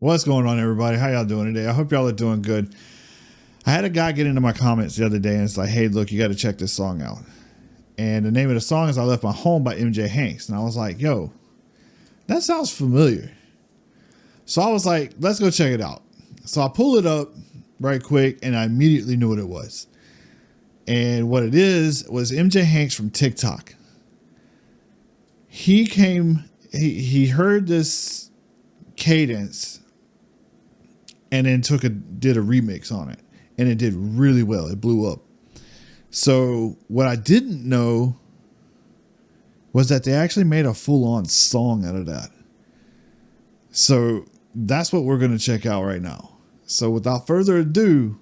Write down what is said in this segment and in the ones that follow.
What's going on, everybody? How y'all doing today? I hope y'all are doing good. I had a guy get into my comments the other day and it's like, hey, look, you got to check this song out. And the name of the song is I Left My Home by MJHanks. And I was like, yo, that sounds familiar. So I was like, let's go check it out. So I pull it up right quick and I immediately knew what it was. And what it is was MJHanks from TikTok. He heard this cadence and then did a remix on it, and it did really well. It blew up. So what I didn't know was that they actually made a full-on song out of that. So that's what we're going to check out right now. So without further ado,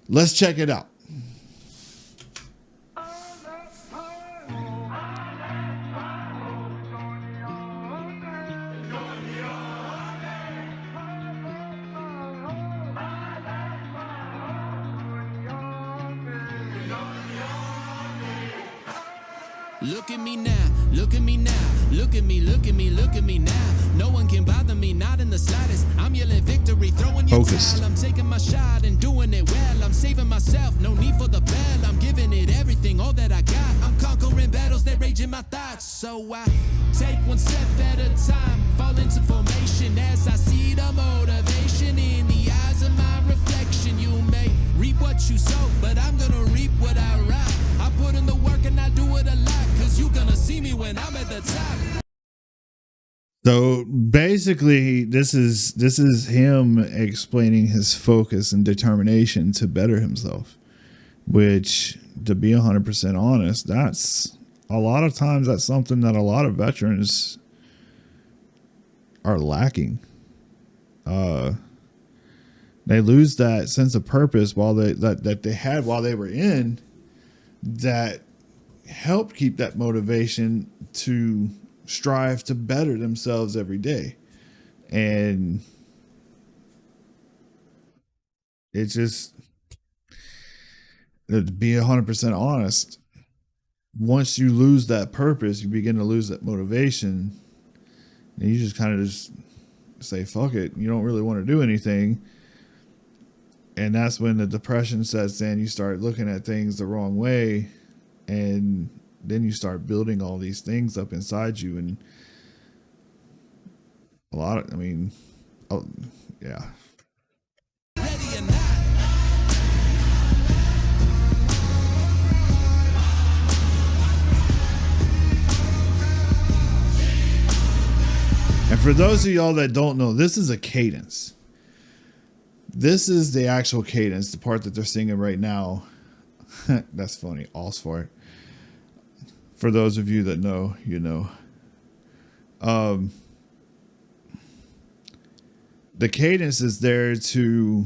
let's check it out. Look at me now, look at me now, look at me, look at me, look at me now. No one can bother me, not in the slightest. I'm yelling victory, throwing your towel. I'm taking my shot and doing it well. I'm saving myself, no need for the bell. I'm giving it everything, all that I got. I'm conquering battles that rage in my thoughts. So I take one step at a time, fall into formation as I see the motivation in the eyes of my reflection. You may reap what you sow, but I'm gonna reap what I write. I put in the work and I do it a lot, cause you gonna see me when I'm at the top. So basically this is him explaining his focus and determination to better himself, which, to be 100% honest, that's a lot of times that's something that a lot of veterans are lacking. They lose that sense of purpose that they had while they were in, that helped keep that motivation to strive to better themselves every day. And it's just, to be 100% honest, once you lose that purpose, you begin to lose that motivation, and you just kind of just say, fuck it. You don't really want to do anything. And that's when the depression sets in. You start looking at things the wrong way, and then you start building all these things up inside you. And yeah. And for those of y'all that don't know, this is a cadence. This is the actual cadence, the part that they're singing right now. That's funny. All's for it. For those of you that know, you know. The cadence is there to...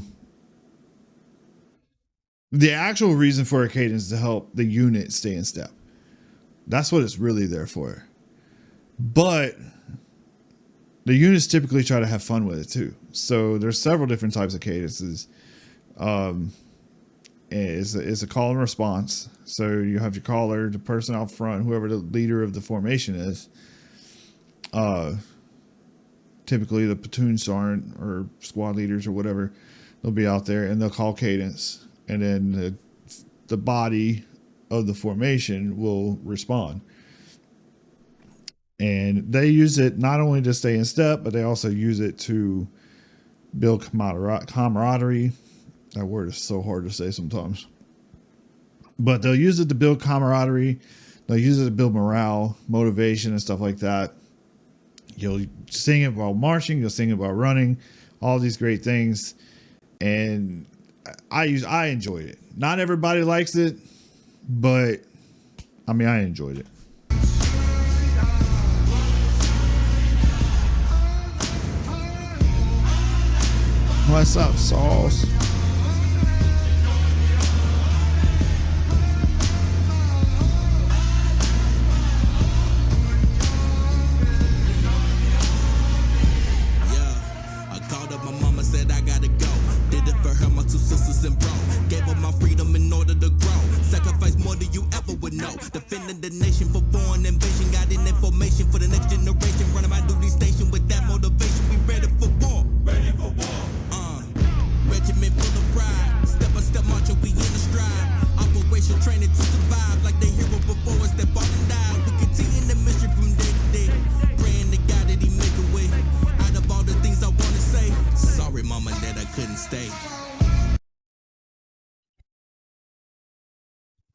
The actual reason for a cadence is to help the unit stay in step. That's what it's really there for. But the units typically try to have fun with it too. So there's several different types of cadences. It's a call and response. So you have your caller, the person out front, whoever the leader of the formation is. Typically the platoon sergeant or squad leaders or whatever, they'll be out there and they'll call cadence, and then the body of the formation will respond. And they use it not only to stay in step, but they also use it to build camaraderie. That word is so hard to say sometimes. But they'll use it to build camaraderie. They'll use it to build morale, motivation, and stuff like that. You'll sing it while marching. You'll sing it while running. All these great things. And I enjoyed it. Not everybody likes it, but I mean, I enjoyed it. What's up, Sauce? Defending the nation for foreign invasion, got in information for the next generation. Running my duty station with that motivation. We ready for war.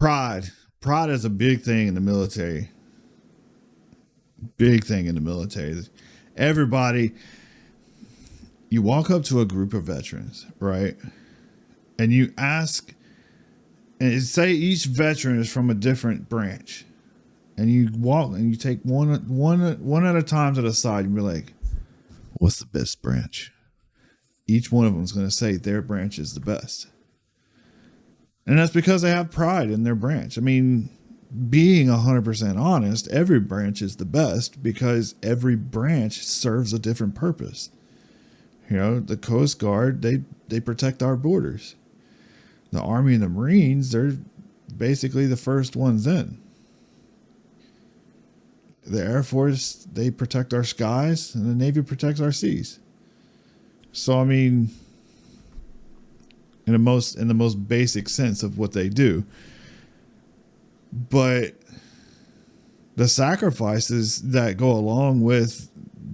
Pride is a big thing in the military. Big thing in the military. Everybody, you walk up to a group of veterans, right? And you ask, and say each veteran is from a different branch. And you walk and you take one at a time to the side and be like, what's the best branch? Each one of them is going to say their branch is the best. And that's because they have pride in their branch. I mean, being 100% honest, every branch is the best because every branch serves a different purpose. You know, the Coast Guard, they protect our borders. The Army and the Marines, they're basically the first ones in. The Air Force, they protect our skies, and the Navy protects our seas. So, I mean, in the most basic sense of what they do. But the sacrifices that go along with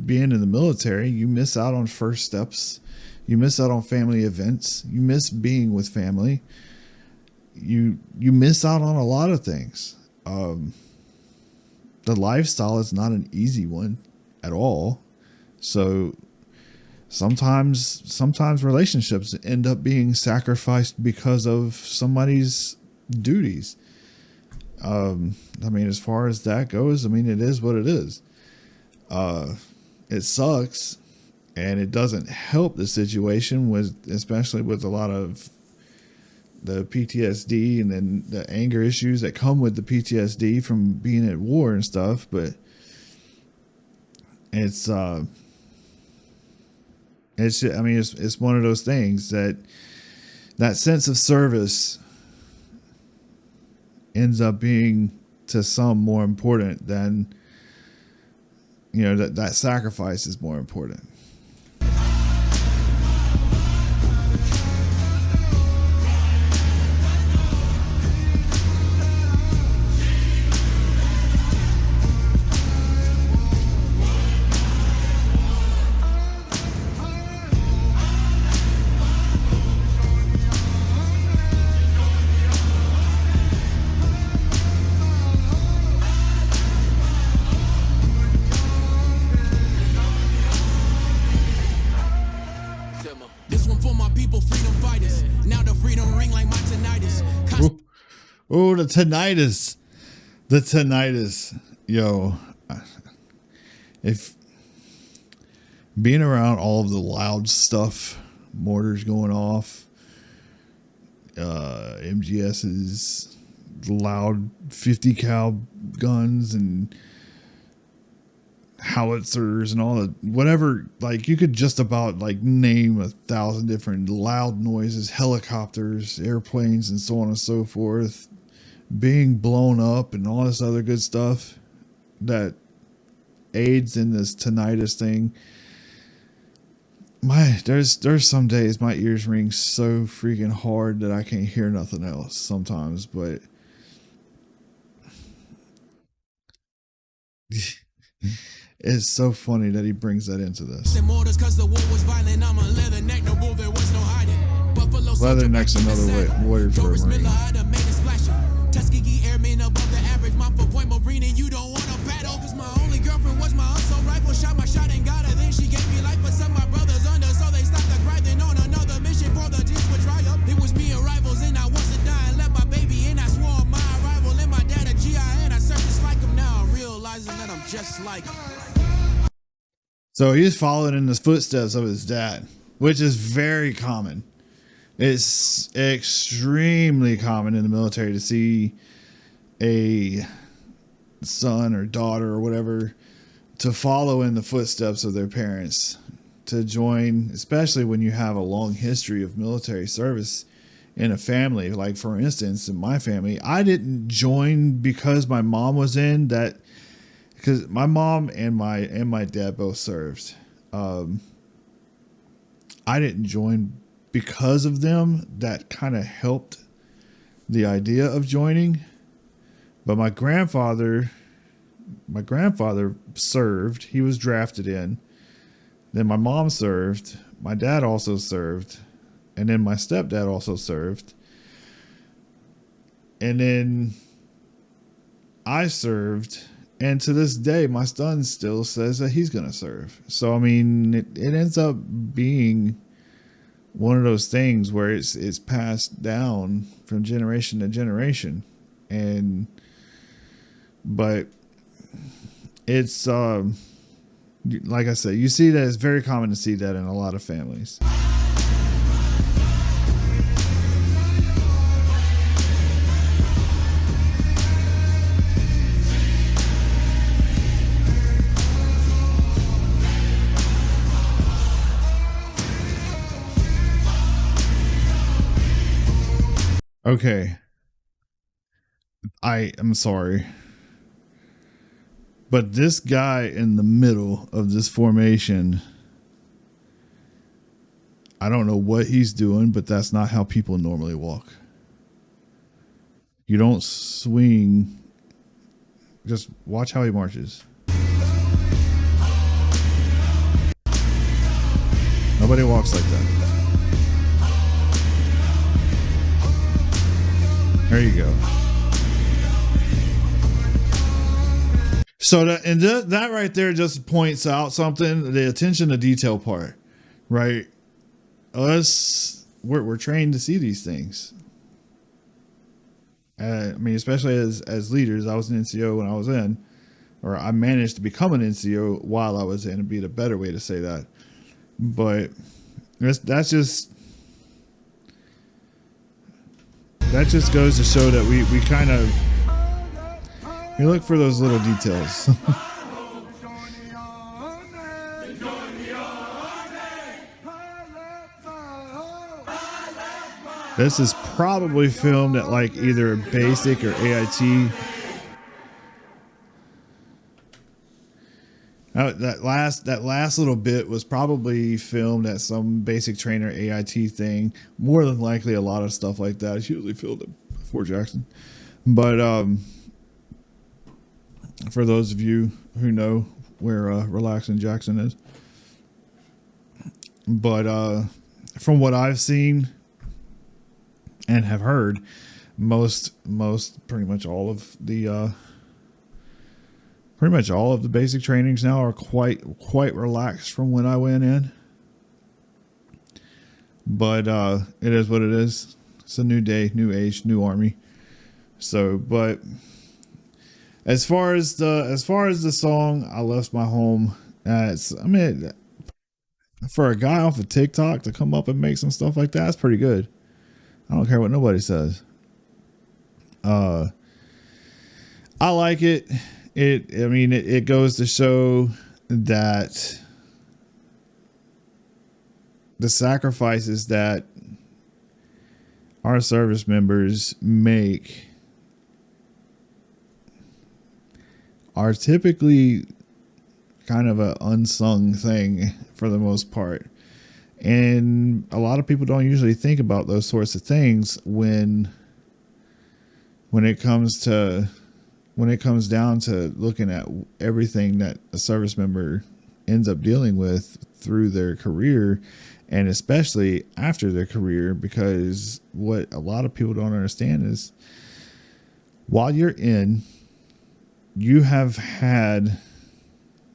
being in the military, you miss out on first steps. You miss out on family events. You miss being with family. You miss out on a lot of things. The lifestyle is not an easy one at all. So sometimes relationships end up being sacrificed because of somebody's duties. I mean, as far as that goes, I mean, it is what it is. It sucks, and it doesn't help the situation especially with a lot of the PTSD and then the anger issues that come with the PTSD from being at war and stuff. But it's one of those things that sense of service ends up being to some more important than, you know, that sacrifice is more important. Oh, the tinnitus, yo, if being around all of the loud stuff, mortars going off, MGS's loud 50 cal guns and howitzers and all the whatever, like you could just about like name 1,000 different loud noises, helicopters, airplanes, and so on and so forth, being blown up and all this other good stuff that aids in this tinnitus thing. There's some days my ears ring so freaking hard that I can't hear nothing else sometimes, but it's so funny that he brings that into this. Leathernecks another warrior for a Marine. Tuskegee airmen above the average. My 4-point Marine and you don't want to battle. Cause my only girlfriend was my assault rifle. Shot my shot and got her. Then she gave me life. But some of my brothers under. So they stopped the cry. Then on another mission for the teams would dry up. It was me and rivals and I wasn't dying. Left my baby and I swore on my arrival. And my dad a GI and I surfaced like him. Now I'm realizing that I'm just like him. So he's following in the footsteps of his dad, which is very common. It's extremely common in the military to see a son or daughter or whatever to follow in the footsteps of their parents, to join, especially when you have a long history of military service in a family. Like, for instance, in my family, I didn't join because my mom was in that, because my mom and my dad both served. I didn't join because of them. That kind of helped the idea of joining. But my grandfather served. He was drafted in. Then my mom served. My dad also served. And then my stepdad also served. And then I served, and to this day, my son still says that he's going to serve. So, I mean, it ends up being one of those things where it's passed down from generation to generation. But it's, like I said, you see that it's very common to see that in a lot of families. Okay. I am sorry. But this guy in the middle of this formation, I don't know what he's doing, but that's not how people normally walk. You don't swing. Just watch how he marches. Nobody walks like that. There you go. So that right there just points out something, the attention to detail part, right? We're trained to see these things. I mean, especially as leaders. I was an NCO when I was in, or I managed to become an NCO while I was in, it'd be the better way to say that. But that just goes to show that we kind of, we look for those little details. This is probably filmed at like either basic or AIT. That last little bit was probably filmed at some basic trainer AIT thing. More than likely, a lot of stuff like that is usually filmed at Fort Jackson. But for those of you who know where Relaxing Jackson is, but from what I've seen and have heard, most pretty much all of the basic trainings now are quite relaxed from when I went in. But it is what it is. It's a new day, new age, new army. So, but as far as the song, I Left My Home, for a guy off of TikTok to come up and make some stuff like that, that's pretty good. I don't care what nobody says. I like it. It goes to show that the sacrifices that our service members make are typically kind of an unsung thing for the most part. And a lot of people don't usually think about those sorts of things when it comes down to looking at everything that a service member ends up dealing with through their career, and especially after their career. Because what a lot of people don't understand is, while you're in, you have had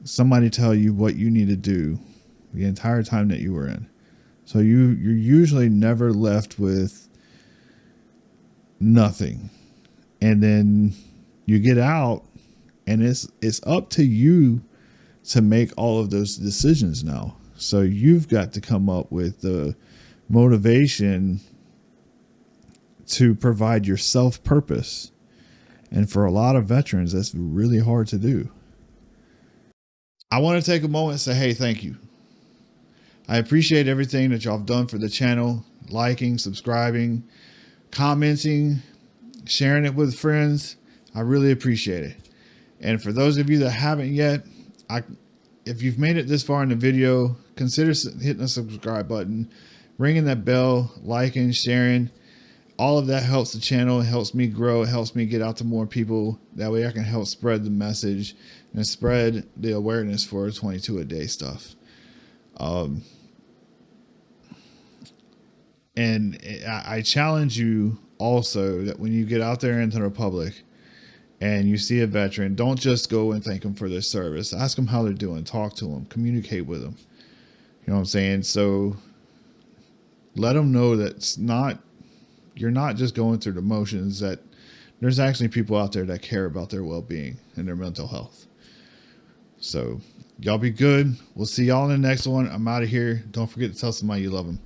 somebody tell you what you need to do the entire time that you were in. So you're usually never left with nothing. And then you get out, and it's up to you to make all of those decisions now. So you've got to come up with the motivation to provide yourself purpose. And for a lot of veterans, that's really hard to do. I want to take a moment and say, hey, thank you. I appreciate everything that y'all have done for the channel, liking, subscribing, commenting, sharing it with friends. I really appreciate it. And for those of you that haven't yet, if you've made it this far in the video, consider hitting the subscribe button, ringing that bell, liking, sharing. All of that helps the channel. It helps me grow. It helps me get out to more people. That way I can help spread the message and spread the awareness for 22 a day stuff. And I challenge you also that when you get out there into the public and you see a veteran, don't just go and thank them for their service. Ask them how they're doing. Talk to them. Communicate with them. You know what I'm saying? So let them know that you're not just going through the motions, that there's actually people out there that care about their well-being and their mental health. So y'all be good. We'll see y'all in the next one. I'm out of here. Don't forget to tell somebody you love them.